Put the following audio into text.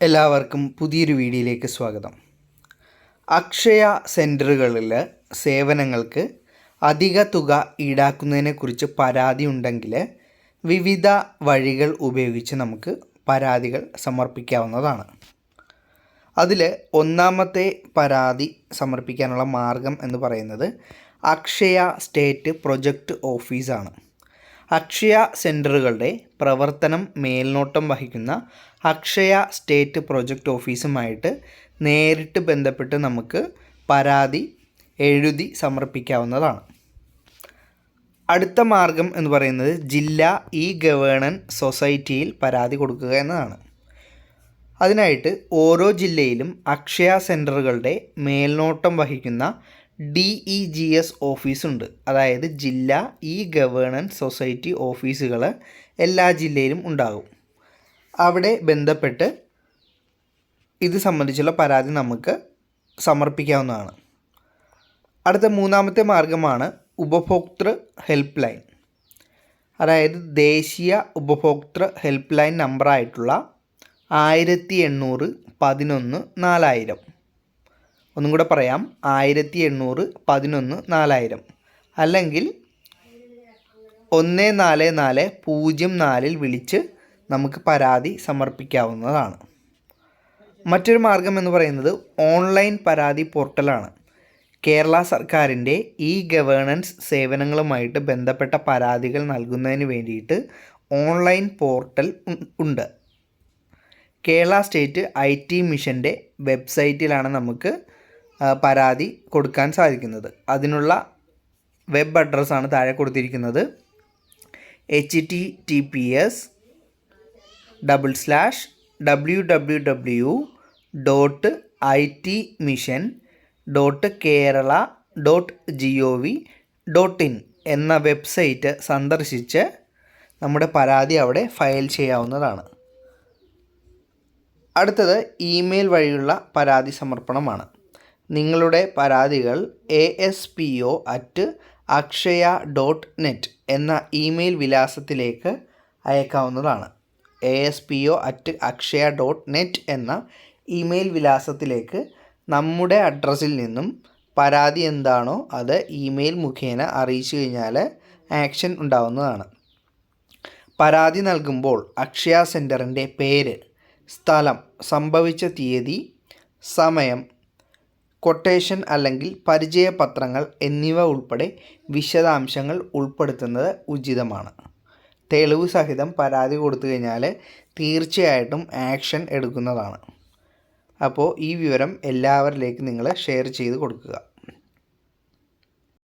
എല്ലാവർക്കും പുതിയൊരു വീഡിയോയിലേക്ക് സ്വാഗതം. അക്ഷയ സെൻറ്ററുകളിൽ സേവനങ്ങൾക്ക് അധിക തുക ഈടാക്കുന്നതിനെക്കുറിച്ച് പരാതി ഉണ്ടെങ്കിൽ വിവിധ വഴികൾ ഉപയോഗിച്ച് നമുക്ക് പരാതികൾ സമർപ്പിക്കാവുന്നതാണ്. അതിൽ ഒന്നാമത്തെ പരാതി സമർപ്പിക്കാനുള്ള മാർഗം എന്ന് പറയുന്നത് അക്ഷയ സ്റ്റേറ്റ് പ്രൊജക്റ്റ് ഓഫീസാണ്. അക്ഷയ സെൻറ്ററുകളുടെ പ്രവർത്തനം മേൽനോട്ടം വഹിക്കുന്ന അക്ഷയ സ്റ്റേറ്റ് പ്രൊജക്റ്റ് ഓഫീസുമായിട്ട് നേരിട്ട് ബന്ധപ്പെട്ട് നമുക്ക് പരാതി എഴുതി സമർപ്പിക്കാവുന്നതാണ്. അടുത്ത മാർഗം എന്ന് പറയുന്നത് ജില്ലാ ഇ ഗവേണൻസ് സൊസൈറ്റിയിൽ പരാതി കൊടുക്കുക എന്നതാണ്. അതിനായിട്ട് ഓരോ ജില്ലയിലും അക്ഷയ സെൻറ്ററുകളുടെ മേൽനോട്ടം വഹിക്കുന്ന DEGS ഓഫീസുണ്ട്. അതായത് ജില്ലാ ഇ ഗവേണൻസ് സൊസൈറ്റി ഓഫീസുകൾ എല്ലാ ജില്ലയിലും ഉണ്ടാകും. അവിടെ ബന്ധപ്പെട്ട് ഇത് സംബന്ധിച്ചുള്ള പരാതി നമുക്ക് സമർപ്പിക്കാവുന്നതാണ്. അടുത്ത മൂന്നാമത്തെ മാർഗമാണ് ഉപഭോക്തൃ ഹെൽപ്പ് ലൈൻ. അതായത് ദേശീയ ഉപഭോക്തൃ ഹെൽപ്പ് ലൈൻ നമ്പറായിട്ടുള്ള 1800 11 4000. ഒന്നും കൂടെ പറയാം, 1800 11 4000 അല്ലെങ്കിൽ 144004 വിളിച്ച് നമുക്ക് പരാതി സമർപ്പിക്കാവുന്നതാണ്. മറ്റൊരു മാർഗം എന്ന് പറയുന്നത് ഓൺലൈൻ പരാതി പോർട്ടലാണ്. കേരള സർക്കാരിൻ്റെ ഇ ഗവേണൻസ് സേവനങ്ങളുമായിട്ട് ബന്ധപ്പെട്ട പരാതികൾ നൽകുന്നതിന് വേണ്ടിയിട്ട് ഓൺലൈൻ പോർട്ടൽ ഉണ്ട്. കേരള സ്റ്റേറ്റ് IT മിഷൻ്റെ വെബ്സൈറ്റിലാണ് നമുക്ക് പരാതി കൊടുക്കാൻ സാധിക്കുന്നത്. അതിനുള്ള വെബ് അഡ്രസ്സാണ് താഴെ കൊടുത്തിരിക്കുന്നത്. https://www.itmission.kerala.gov.in എന്ന വെബ്സൈറ്റ് സന്ദർശിച്ച് നമ്മുടെ പരാതി അവിടെ ഫയൽ ചെയ്യാവുന്നതാണ്. അടുത്തത് ഇമെയിൽ വഴിയുള്ള പരാതി സമർപ്പണമാണ്. നിങ്ങളുടെ പരാതികൾ aspo@akshaya.net എന്ന ഇമെയിൽ വിലാസത്തിലേക്ക് അയക്കാവുന്നതാണ്. aspo@akshaya.net എന്ന ഇമെയിൽ വിലാസത്തിലേക്ക് നമ്മുടെ അഡ്രസ്സിൽ നിന്നും പരാതി എന്താണോ അത് ഇമെയിൽ മുഖേന അറിയിച്ചു കഴിഞ്ഞാൽ ആക്ഷൻ ഉണ്ടാവുന്നതാണ്. പരാതി നൽകുമ്പോൾ അക്ഷയ സെൻറ്ററിൻ്റെ പേര്, സ്ഥലം, സംഭവിച്ച തീയതി, സമയം, കൊട്ടേഷൻ അല്ലെങ്കിൽ പരിചയപത്രങ്ങൾ എന്നിവ ഉൾപ്പെടെ വിശദാംശങ്ങൾ ഉൾപ്പെടുത്തുന്നത് ഉചിതമാണ്. തെളിവ് സഹിതം പരാതി കൊടുത്തു കഴിഞ്ഞാൽ തീർച്ചയായിട്ടും ആക്ഷൻ എടുക്കുന്നതാണ്. അപ്പോൾ ഈ വിവരം എല്ലാവരിലേക്കും നിങ്ങൾ ഷെയർ ചെയ്ത് കൊടുക്കുക.